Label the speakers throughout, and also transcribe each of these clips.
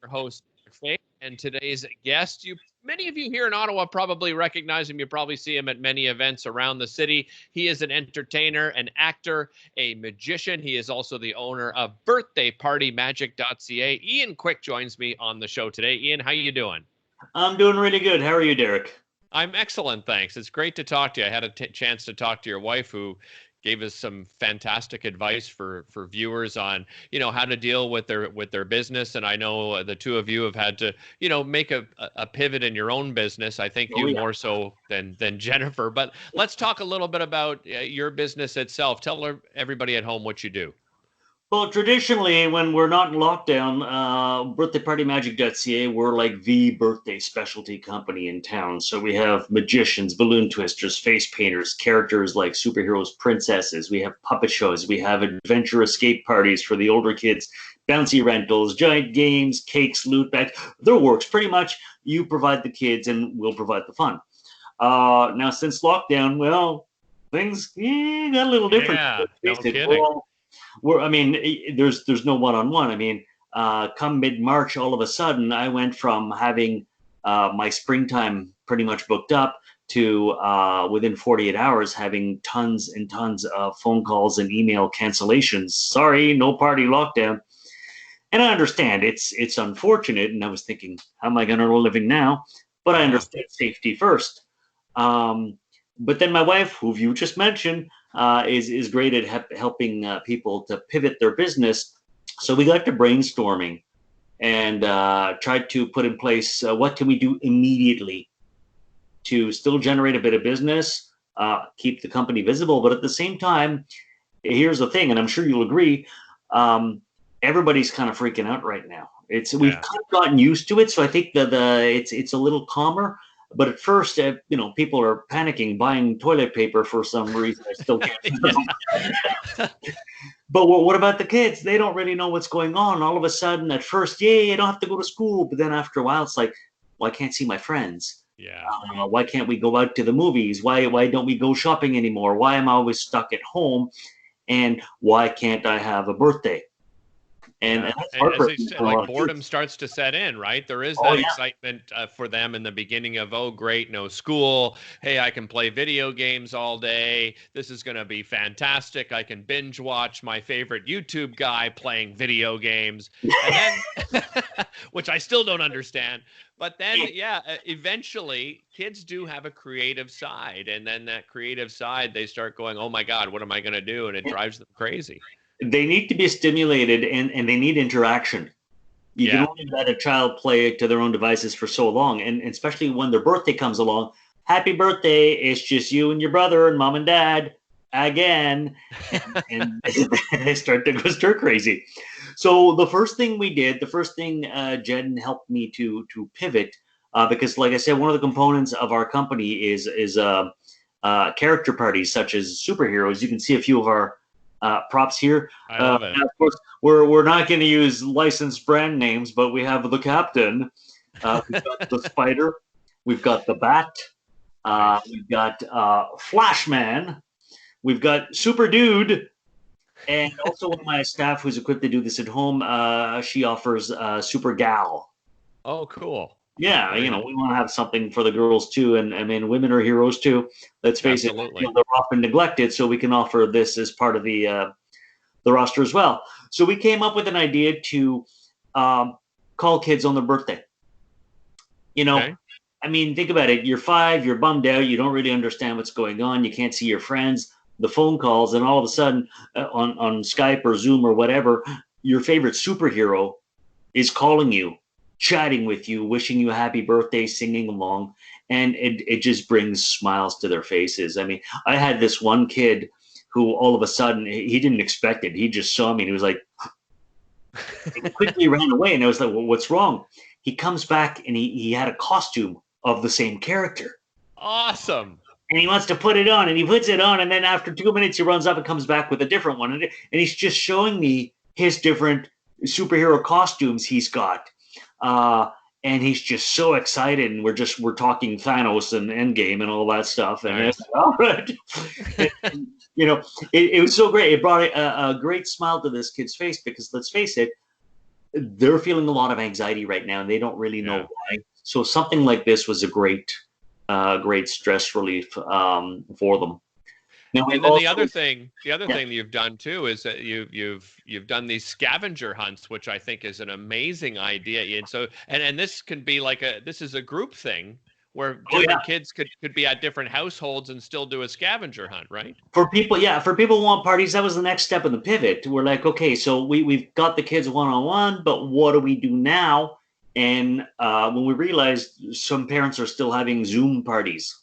Speaker 1: your host, Derick, and today's guest, many of you here in Ottawa probably recognize him. You probably see him at many events around the city. He is an entertainer, an actor, a magician. He is also the owner of BirthdayPartyMagic.ca. Ian Quick joins me on the show today. Ian, how you doing?
Speaker 2: I'm doing really good. How are you, Derick?
Speaker 1: I'm excellent, thanks. It's great to talk to you. I had a chance to talk to your wife, who gave us some fantastic advice for viewers on how to deal with their business. And I know the two of you have had to make a pivot in your own business. I think
Speaker 2: Oh,
Speaker 1: you
Speaker 2: yeah.
Speaker 1: more so than Jennifer. But let's talk a little bit about your business itself. Tell everybody at home what you do.
Speaker 2: Well, traditionally, when we're not in lockdown, BirthdayPartyMagic.ca, we're like the birthday specialty company in town. So we have magicians, balloon twisters, face painters, characters like superheroes, princesses. We have puppet shows. We have adventure escape parties for the older kids, bouncy rentals, giant games, cakes, loot bags. Their works. Pretty much, you provide the kids and we'll provide the fun. Now, since lockdown, well, things got a little different.
Speaker 1: Yeah,
Speaker 2: Let's
Speaker 1: no
Speaker 2: face it.
Speaker 1: kidding.
Speaker 2: I mean, there's no one-on-one. I mean, come mid-March, all of a sudden, I went from having my springtime pretty much booked up to within 48 hours having tons and tons of phone calls and email cancellations. Sorry, no party lockdown. And I understand it's unfortunate. And I was thinking, how am I going to earn a living now? But I
Speaker 1: Yeah.
Speaker 2: understand safety first. But then my wife, who you just mentioned, is great at helping people to pivot their business. So we got to brainstorming and tried to put in place what can we do immediately to still generate a bit of business, keep the company visible, but at the same time, here's the thing, and I'm sure you'll agree, everybody's kind of freaking out right now. We've kind of gotten used to it, so I think that it's a little calmer. But at first, people are panicking, buying toilet paper for some reason. I still can't. But what about the kids? They don't really know what's going on. All of a sudden, at first, yay, I don't have to go to school. But then after a while, it's like, well, I can't see my friends.
Speaker 1: Yeah.
Speaker 2: Why can't we go out to the movies? Why don't we go shopping anymore? Why am I always stuck at home? And why can't I have a birthday? And
Speaker 1: as they said, like boredom starts to set in, right? There is that excitement for them in the beginning of, oh, great, no school. Hey, I can play video games all day. This is going to be fantastic. I can binge watch my favorite YouTube guy playing video games, and then, which I still don't understand. But then, eventually, kids do have a creative side. And then that creative side, they start going, oh, my God, what am I going to do? And it drives them crazy.
Speaker 2: They need to be stimulated and they need interaction. You can only let a child play to their own devices for so long. And especially when their birthday comes along, happy birthday, it's just you and your brother and mom and dad again. And they start to go stir crazy. So the first thing Jen helped me to pivot, because like I said, one of the components of our company is character parties such as superheroes. You can see a few of our props here.
Speaker 1: I love it.
Speaker 2: Of course, we're not going to use licensed brand names, but we have the Captain, we've got the Spider, we've got the Bat, we've got Flashman, we've got Super Dude, and also one of my staff who's equipped to do this at home. She offers Super Gal.
Speaker 1: Oh, cool.
Speaker 2: Yeah, we want to have something for the girls too, and I mean, women are heroes too. Let's face it, they're often neglected, so we can offer this as part of the roster as well. So we came up with an idea to call kids on their birthday. I mean, think about it. You're 5, you're bummed out, you don't really understand what's going on, you can't see your friends, the phone calls, and all of a sudden on Skype or Zoom or whatever, your favorite superhero is calling you, chatting with you, wishing you a happy birthday, singing along, and it just brings smiles to their faces. I mean, I had this one kid who all of a sudden, he didn't expect it. He just saw me and he was like, he quickly ran away. And I was like, well, what's wrong? He comes back and he had a costume of the same character.
Speaker 1: Awesome.
Speaker 2: And he wants to put it on, and he puts it on, and then after 2 minutes, he runs up and comes back with a different one. And he's just showing me his different superhero costumes he's got. And he's just so excited, and we're talking Thanos and Endgame and all that stuff. And it's like, all right. It was so great. It brought a great smile to this kid's face because let's face it, they're feeling a lot of anxiety right now, and they don't really know
Speaker 1: Yeah.
Speaker 2: why. So something like this was a great stress relief for them. Now we've
Speaker 1: And then
Speaker 2: also,
Speaker 1: the other
Speaker 2: yeah,
Speaker 1: thing that you've done too is that you've done these scavenger hunts, which I think is an amazing idea. And so and this can be like this is a group thing where
Speaker 2: oh yeah,
Speaker 1: different kids could be at different households and still do a scavenger hunt, right?
Speaker 2: for people who want parties, that was the next step in the pivot. We're like, okay, so we've got the kids one on one, but what do we do now? And when we realized some parents are still having Zoom parties,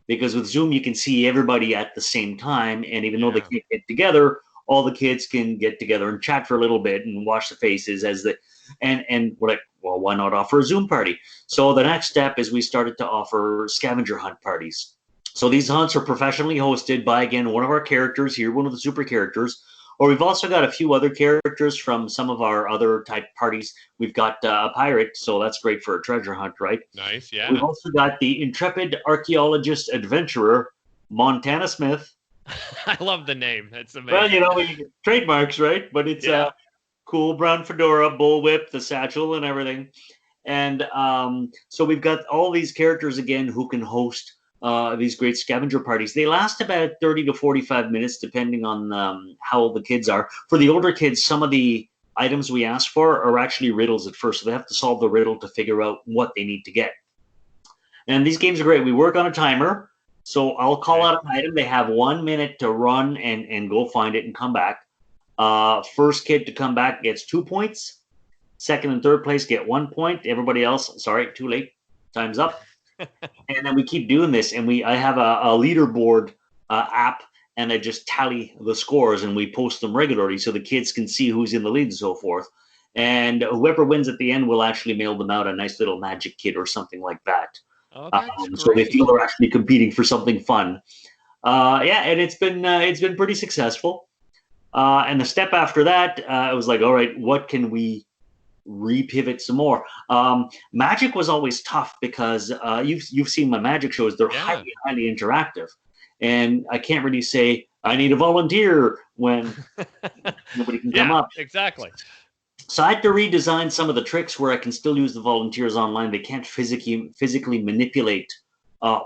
Speaker 2: because with Zoom you can see everybody at the same time, and even though they
Speaker 1: Yeah.
Speaker 2: can't get together, all the kids can get together and chat for a little bit and watch the faces as the and we're like, well, why not offer a Zoom party? So the next step is we started to offer scavenger hunt parties. So these hunts are professionally hosted by, again, one of our characters here, one of the super characters, or we've also got a few other characters from some of our other type parties. We've got a pirate, so that's great for a treasure hunt, right?
Speaker 1: Nice.
Speaker 2: We've
Speaker 1: Yeah.
Speaker 2: also got the intrepid archaeologist adventurer, Montana Smith.
Speaker 1: I love the name. It's
Speaker 2: Well,
Speaker 1: amazing.
Speaker 2: trademarks, right? But it's
Speaker 1: Yeah.
Speaker 2: a cool brown fedora, bullwhip, the satchel, and everything. And so we've got all these characters again who can host these great scavenger parties. They last about 30 to 45 minutes, depending on how old the kids are. For the older kids, some of the items we ask for are actually riddles at first. So they have to solve the riddle to figure out what they need to get. And these games are great. We work on a timer. So I'll call
Speaker 1: Okay.
Speaker 2: out an item. They have 1 minute to run and go find it and come back. First kid to come back gets 2 points. Second and third place get 1 point. Everybody else, sorry, too late. Time's up. And then we keep doing this. And I have a leaderboard app, and I just tally the scores and we post them regularly so the kids can see who's in the lead and so forth. And whoever wins at the end will actually mail them out a nice little magic kit or something like that.
Speaker 1: Oh, that's
Speaker 2: So they feel
Speaker 1: great.
Speaker 2: they're actually competing for something fun. Yeah, and it's been pretty successful. And the step after that, it was like, all right, what can we repivot some more? Magic was always tough because you've seen my magic shows; they're
Speaker 1: Yeah.
Speaker 2: highly interactive, and I can't really say I need a volunteer when nobody can come
Speaker 1: Yeah,
Speaker 2: up.
Speaker 1: exactly.
Speaker 2: So I had to redesign some of the tricks where I can still use the volunteers online. They can't physically manipulate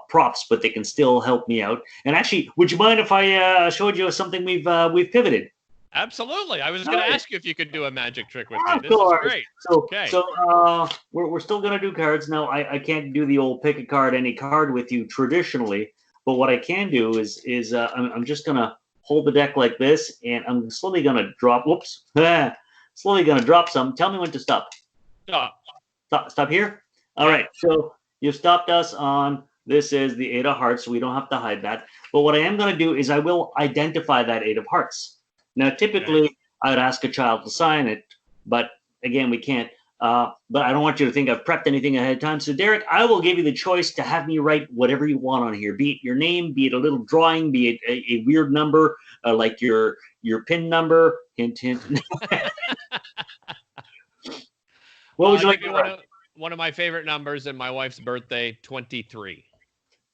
Speaker 2: props, but they can still help me out. And actually, would you mind if I showed you something we've pivoted?
Speaker 1: Absolutely. I was
Speaker 2: All
Speaker 1: going to
Speaker 2: right.
Speaker 1: ask you if you could do a magic trick with me.
Speaker 2: Of
Speaker 1: This is
Speaker 2: course.
Speaker 1: great.
Speaker 2: So
Speaker 1: Okay.
Speaker 2: so we're still gonna do cards now. I can't do the old pick a card any card with you traditionally, but what I can do is I'm just gonna hold the deck like this, and I'm slowly gonna drop. Whoops, slowly gonna drop some. Tell me when to stop.
Speaker 1: Stop.
Speaker 2: Stop here. All
Speaker 1: Yeah.
Speaker 2: right. So you've stopped us on. This is the Eight of Hearts. So we don't have to hide that. But what I am going to do is I will identify that Eight of Hearts. Now,
Speaker 1: Okay.
Speaker 2: typically, I would ask a child to sign it, but again, we can't. But I don't want you to think I've prepped anything ahead of time. So, Derick, I will give you the choice to have me write whatever you want on here, be it your name, be it a little drawing, be it a weird number like your PIN number. Hint, hint. What would
Speaker 1: I'll
Speaker 2: you like
Speaker 1: give
Speaker 2: to
Speaker 1: you
Speaker 2: write?
Speaker 1: one of my favorite numbers and my wife's birthday, 23.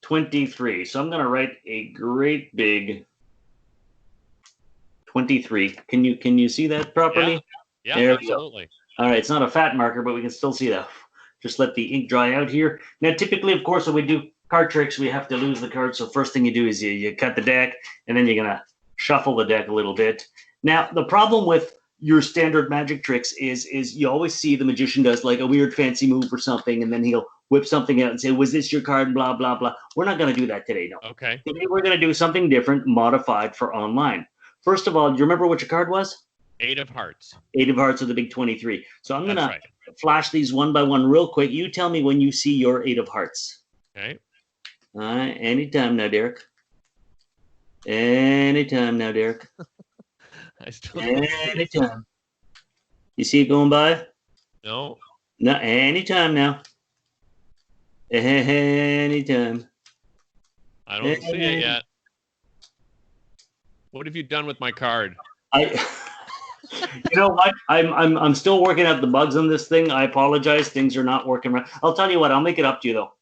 Speaker 2: 23. So I'm going to write a great big 23. Can you see that properly?
Speaker 1: Yeah. Yeah,
Speaker 2: There we go.
Speaker 1: absolutely.
Speaker 2: All right, it's not a fat marker, but we can still see that. Just let the ink dry out here. Now, typically, of course, when we do card tricks, we have to lose the card. So first thing you do is you cut the deck, and then you're going to shuffle the deck a little bit. Now, the problem with your standard magic tricks is you always see the magician does like a weird fancy move or something, and then he'll whip something out and say, was this your card? Blah, blah, blah. We're not going to do that today, no.
Speaker 1: Okay.
Speaker 2: Today we're going to do something different, modified for online. First of all, do you remember what your card was?
Speaker 1: 8 of hearts.
Speaker 2: Eight of Hearts with the big 23. So I'm going
Speaker 1: That's
Speaker 2: to
Speaker 1: right.
Speaker 2: flash these one by one real quick. You tell me when you see your Eight of Hearts.
Speaker 1: Okay.
Speaker 2: All right, anytime now, Derick. Anytime now, Derick.
Speaker 1: I still don't see it.
Speaker 2: Anytime. You see it going by?
Speaker 1: No.
Speaker 2: No, anytime now. Anytime.
Speaker 1: I don't see it yet. What have you done with my card?
Speaker 2: You know what? I'm still working out the bugs on this thing. I apologize. Things are not working right. I'll tell you what. I'll make it up to you though.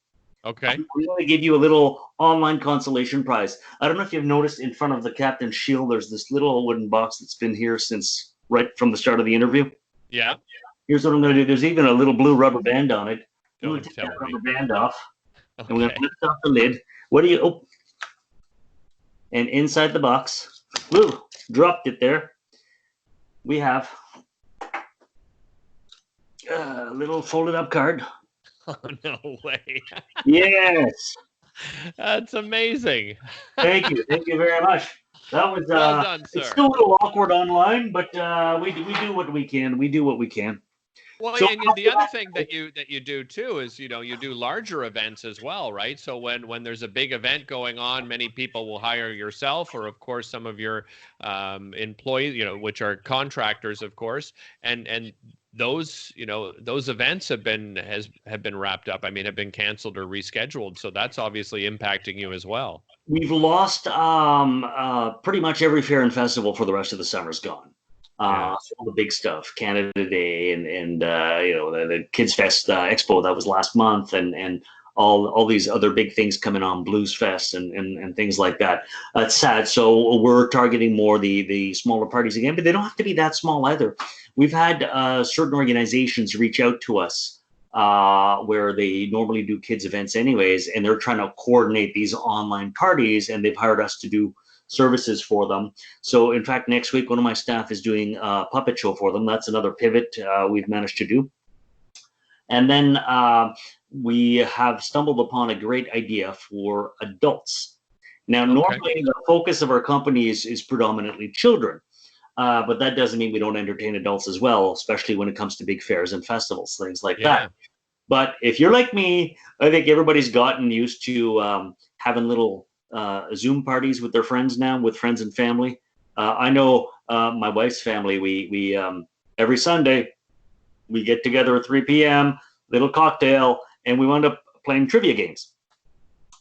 Speaker 1: Okay.
Speaker 2: I'm going to give you a little online consolation prize. I don't know if you've noticed in front of the captain's shield, there's this little wooden box that's been here since right from the start of the interview.
Speaker 1: Yeah.
Speaker 2: Here's what I'm going to do. There's even a little blue rubber band on it. I'm going to
Speaker 1: Don't
Speaker 2: take that
Speaker 1: tell me.
Speaker 2: rubber band off. And we're going
Speaker 1: Okay.
Speaker 2: to lift off the lid. What do you? Oh, and inside the box, woo, dropped it there. We have a little folded up card.
Speaker 1: Oh, no way.
Speaker 2: Yes.
Speaker 1: That's amazing.
Speaker 2: Thank you. Thank you very much. That was
Speaker 1: Well done,
Speaker 2: it's
Speaker 1: sir.
Speaker 2: still a little awkward online, but we do what we can. We do what we can.
Speaker 1: Well,
Speaker 2: So
Speaker 1: and the other thing that you do too is, you do larger events as well, right? So when there's a big event going on, many people will hire yourself, or of course some of your employees, which are contractors, of course, and those those events have been wrapped up. I mean, have been canceled or rescheduled. So that's obviously impacting you as well.
Speaker 2: we've lost pretty much every fair and festival for the rest of the summer's gone.
Speaker 1: Yeah.
Speaker 2: So all the big stuff, Canada Day and the Kids Fest Expo that was last month, and all these other big things coming on, Blues Fest and things like that. It's sad. So we're targeting more the smaller parties again, but they don't have to be that small either. We've had certain organizations reach out to us where they normally do kids events anyways, and they're trying to coordinate these online parties, and they've hired us to do services for them. So in fact, next week, one of my staff is doing a puppet show for them. That's another pivot we've managed to do. And then we have stumbled upon a great idea for adults. Now,
Speaker 1: Okay.
Speaker 2: normally the focus of our company is predominantly children. But that doesn't mean we don't entertain adults as well, especially when it comes to big fairs and festivals, things like that.
Speaker 1: Yeah.
Speaker 2: But if you're like me, I think everybody's gotten used to having little Zoom parties with their friends now, with friends and family. I know my wife's family. We every Sunday we get together at 3 p.m., little cocktail, and we wind up playing trivia games.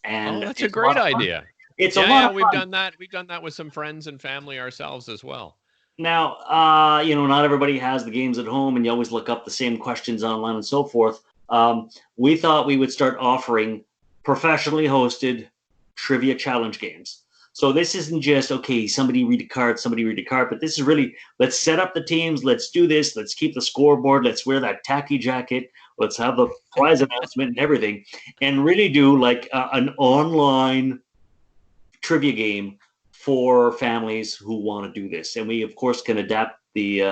Speaker 2: And
Speaker 1: Oh, that's a
Speaker 2: it's a lot
Speaker 1: great
Speaker 2: of fun.
Speaker 1: idea.
Speaker 2: It's a
Speaker 1: Yeah,
Speaker 2: lot
Speaker 1: yeah,
Speaker 2: of
Speaker 1: we've
Speaker 2: fun.
Speaker 1: done that. We've done that with some friends and family ourselves as well.
Speaker 2: Now, not everybody has the games at home, and you always look up the same questions online and so forth. We thought we would start offering professionally hosted trivia challenge games. So this isn't just, okay, somebody read a card, but this is really, let's set up the teams, let's do this, let's keep the scoreboard, let's wear that tacky jacket, let's have the prize announcement and everything, and really do like an online trivia game for families who want to do this. And we, of course, can adapt the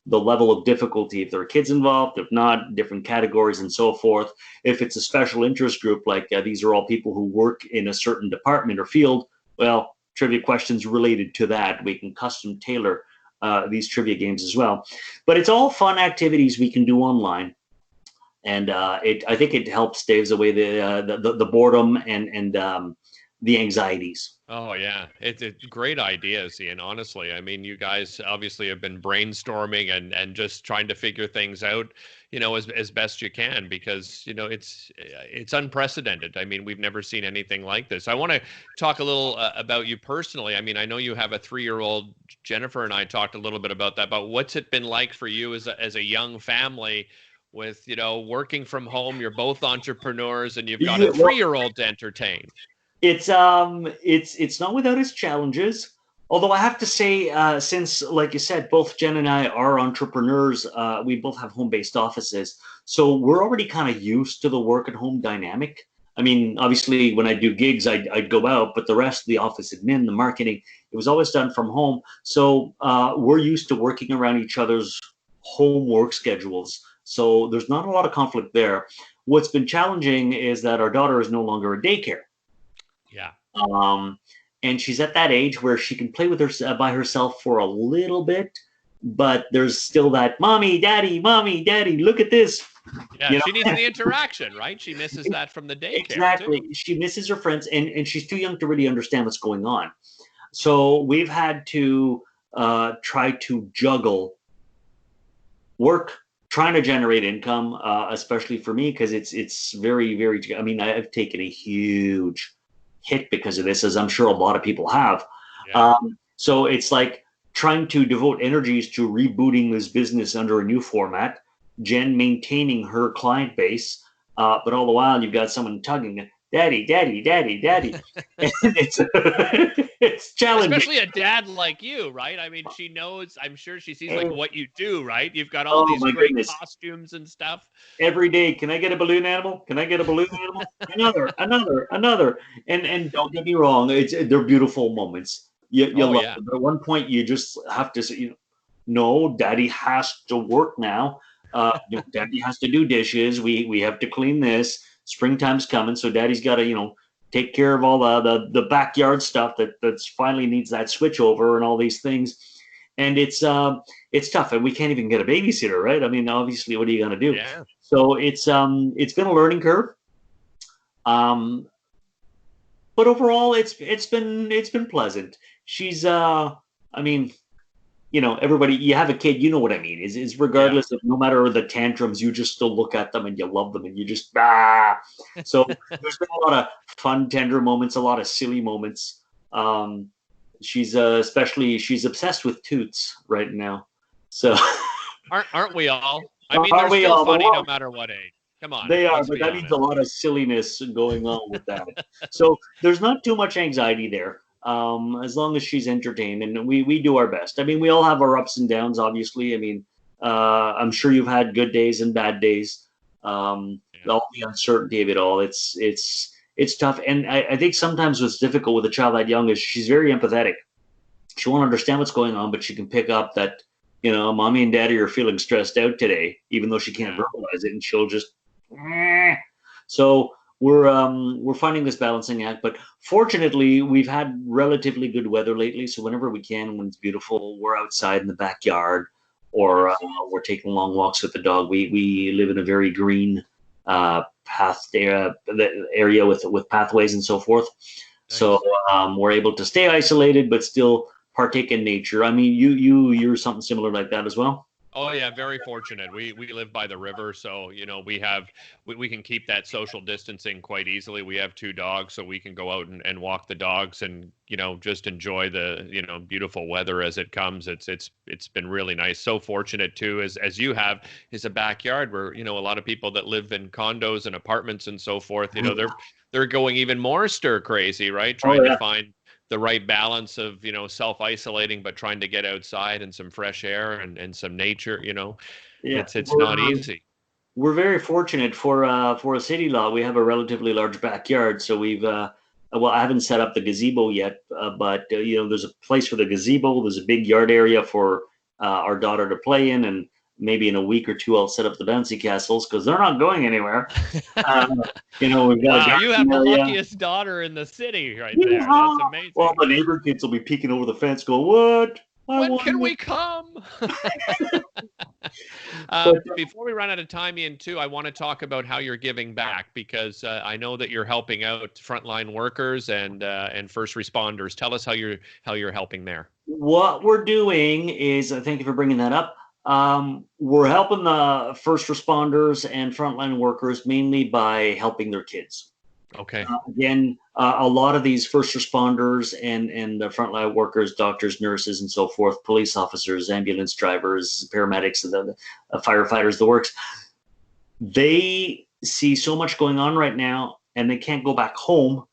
Speaker 2: level of difficulty if there are kids involved, if not, different categories and so forth. If it's a special interest group, like these are all people who work in a certain department or field, well, trivia questions related to that. We can custom tailor these trivia games as well. But it's all fun activities we can do online. And I think it helps staves away the boredom and the anxieties.
Speaker 1: Oh yeah, it's great ideas, Ian. Honestly, I mean, you guys obviously have been brainstorming and just trying to figure things out, as best you can, because it's unprecedented. I mean, we've never seen anything like this. I want to talk a little about you personally. I mean, I know you have a 3-year-old. Jennifer and I talked a little bit about that. But what's it been like for you as a young family? With working from home, you're both entrepreneurs, and you've got a
Speaker 2: Yeah, well,
Speaker 1: 3-year-old to entertain.
Speaker 2: it's not without its challenges. Although I have to say, since like you said, both Jen and I are entrepreneurs, we both have home-based offices, so we're already kind of used to the work at home dynamic. I mean, obviously, when I do gigs, I'd go out, but the rest of the office admin, the marketing, it was always done from home. So we're used to working around each other's home work schedules. So there's not a lot of conflict there. What's been challenging is that our daughter is no longer a daycare.
Speaker 1: Yeah.
Speaker 2: Um, and she's at that age where she can play with her by herself for a little bit, but there's still that mommy, daddy, look at this.
Speaker 1: Yeah, she needs the interaction, right? She misses that from the daycare
Speaker 2: Exactly.
Speaker 1: too.
Speaker 2: She misses her friends, and she's too young to really understand what's going on. So we've had to try to juggle work, trying to generate income, especially for me, because it's very, very. I mean, I've taken a huge hit because of this, as I'm sure a lot of people have.
Speaker 1: Yeah.
Speaker 2: So it's like trying to devote energies to rebooting this business under a new format, Jen maintaining her client base, but all the while you've got someone tugging. daddy, daddy, daddy, daddy. And it's challenging.
Speaker 1: Especially a dad like you, right? I mean, she knows, I'm sure she sees like what you do, right? You've got all
Speaker 2: Oh
Speaker 1: these
Speaker 2: my
Speaker 1: great
Speaker 2: goodness.
Speaker 1: costumes and stuff.
Speaker 2: Every day, can I get a balloon animal? Can I get a balloon animal? Another. And don't get me wrong, they're beautiful moments. You
Speaker 1: Oh
Speaker 2: love
Speaker 1: yeah.
Speaker 2: them. But at one point, you just have to say, no, daddy has to work now. Daddy has to do dishes. We have to clean this. Springtime's coming, so daddy's got to, take care of all the backyard stuff that's finally needs that switch over and all these things. And it's tough, and we can't even get a babysitter, right? I mean, obviously, what are you gonna do?
Speaker 1: Yeah.
Speaker 2: So it's been a learning curve. Um, but overall, it's been pleasant. She's I mean, everybody, you have a kid, you know what I mean. Is
Speaker 1: Yeah.
Speaker 2: regardless of no matter the tantrums, you just still look at them and you love them and you just So there's been a lot of fun, tender moments, a lot of silly moments. Um, she's obsessed with toots right now. So
Speaker 1: Aren't we all? I mean,
Speaker 2: are
Speaker 1: they're
Speaker 2: we
Speaker 1: still
Speaker 2: all? But
Speaker 1: funny no matter what age. Come on,
Speaker 2: they are,
Speaker 1: let's
Speaker 2: but
Speaker 1: be
Speaker 2: that means a
Speaker 1: honest.
Speaker 2: lot of silliness going on with that. So there's not too much anxiety there. As long as she's entertained, and we do our best. I mean, we all have our ups and downs, obviously. I mean, I'm sure you've had good days and bad days.
Speaker 1: Yeah.
Speaker 2: All the uncertainty of it all. It's tough, and I think sometimes what's difficult with a child that young is she's very empathetic. She won't understand what's going on, but she can pick up that mommy and daddy are feeling stressed out today, even though she can't
Speaker 1: Yeah.
Speaker 2: verbalize it, and she'll just so we're finding this balancing act, but fortunately we've had relatively good weather lately. So whenever we can, when it's beautiful, we're outside in the backyard, or we're taking long walks with the dog. We live in a very green area with pathways and so forth. So
Speaker 1: Nice.
Speaker 2: we're able to stay isolated, but still partake in nature. I mean, you're something similar like that as well.
Speaker 1: Oh yeah, very fortunate. We live by the river, so we can keep that social distancing quite easily. We have two dogs, so we can go out and walk the dogs and just enjoy the beautiful weather as it comes. It's been really nice. So fortunate too, as you have, is a backyard where a lot of people that live in condos and apartments and so forth. They're going even more stir crazy, right?
Speaker 2: Oh
Speaker 1: Trying to
Speaker 2: yeah,
Speaker 1: find the right balance of self-isolating but trying to get outside and some fresh air and some nature.
Speaker 2: yeah.
Speaker 1: It's not easy.
Speaker 2: We're very fortunate for a city lot. We have a relatively large backyard, so we've well, I haven't set up the gazebo yet, but there's a place for the gazebo. There's a big yard area for our daughter to play in, and maybe in a week or two I'll set up the bouncy castles because they're not going anywhere. Um, we've got a
Speaker 1: Wow, you have
Speaker 2: garden
Speaker 1: the
Speaker 2: area.
Speaker 1: luckiest daughter in the city right there. That's
Speaker 2: Yeehaw! Well,
Speaker 1: amazing.
Speaker 2: the neighbor kids will be peeking over the fence, going, "What? I
Speaker 1: When
Speaker 2: want
Speaker 1: can
Speaker 2: it."
Speaker 1: we come?
Speaker 2: But
Speaker 1: Before we run out of time, Ian, too, I want to talk about how you're giving back because I know that you're helping out frontline workers and first responders. Tell us how you're helping there.
Speaker 2: what we're doing is, thank you for bringing that up. We're helping the first responders and frontline workers mainly by helping their kids.
Speaker 1: Okay.
Speaker 2: Again, a lot of these first responders and the frontline workers, doctors, nurses, and so forth, police officers, ambulance drivers, paramedics, the firefighters, the works, they see so much going on right now, and they can't go back home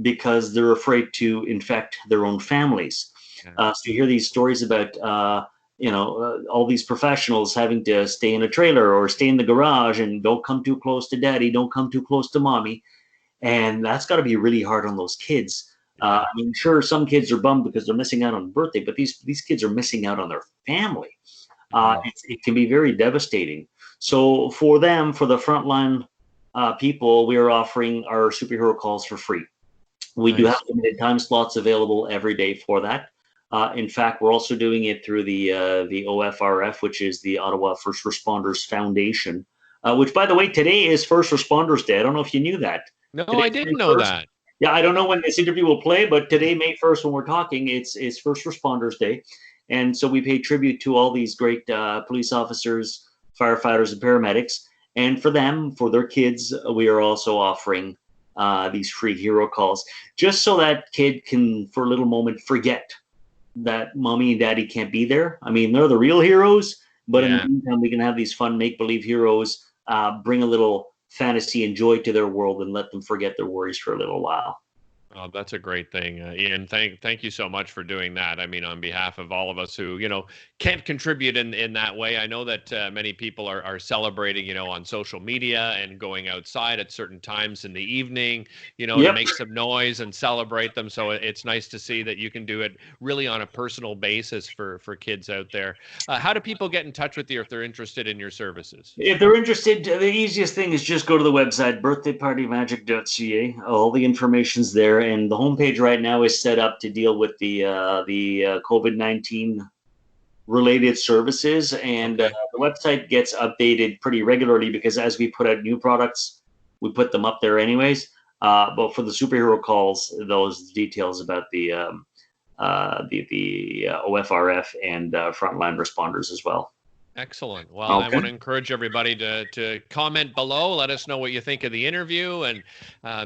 Speaker 2: because they're afraid to infect their own families.
Speaker 1: Yeah.
Speaker 2: So you hear these stories about all these professionals having to stay in a trailer or stay in the garage and don't come too close to daddy, don't come too close to mommy, and that's got to be really hard on those kids.
Speaker 1: Yeah.
Speaker 2: I mean, sure, some kids are bummed because they're missing out on birthday, but these kids are missing out on their family.
Speaker 1: Mhm.
Speaker 2: It can be very devastating. So for them, for the frontline people, we are offering our superhero calls for free. We do have
Speaker 1: Nice.
Speaker 2: limited time slots available every day for that. In fact, we're also doing it through the OFRF, which is the Ottawa First Responders Foundation. Which, by the way, today is First Responders Day. I don't know if you knew that.
Speaker 1: No, I
Speaker 2: Today's May
Speaker 1: didn't know
Speaker 2: 1st.
Speaker 1: that.
Speaker 2: Yeah, I don't know when this interview will play, but today, May 1st, when we're talking, it's First Responders Day. And so we pay tribute to all these great police officers, firefighters, and paramedics. And for them, for their kids, we are also offering these free hero calls, just so that kid can, for a little moment, forget that mommy and daddy can't be there. I mean, they're the real heroes, but in the
Speaker 1: Yeah.
Speaker 2: meantime, we can have these fun make believe heroes bring a little fantasy and joy to their world and let them forget their worries for a little while.
Speaker 1: Oh, that's a great thing, Ian. Thank you so much for doing that. I mean, on behalf of all of us who can't contribute in that way, I know that many people are celebrating, on social media and going outside at certain times in the evening, to make some noise and celebrate them. So it's nice to see that you can do it really on a personal basis for kids out there. How do people get in touch with you if they're interested in your services?
Speaker 2: If they're interested, the easiest thing is just go to the website, BirthdayPartyMagic.ca. All the information's there, and the homepage right now is set up to deal with the COVID-19 related services, and the website gets updated pretty regularly because as we put out new products, we put them up there anyways. But for the superhero calls, those details about the OFRF and frontline responders as well.
Speaker 1: Excellent. Well, I want to encourage everybody to comment below. Let us know what you think of the interview, and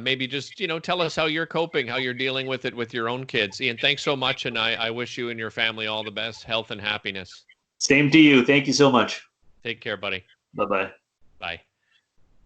Speaker 1: maybe just tell us how you're coping, how you're dealing with it with your own kids. Ian, thanks so much, and I wish you and your family all the best, health and happiness.
Speaker 2: Same to you. Thank you so much.
Speaker 1: Take care, buddy.
Speaker 2: Bye-bye.
Speaker 1: Bye.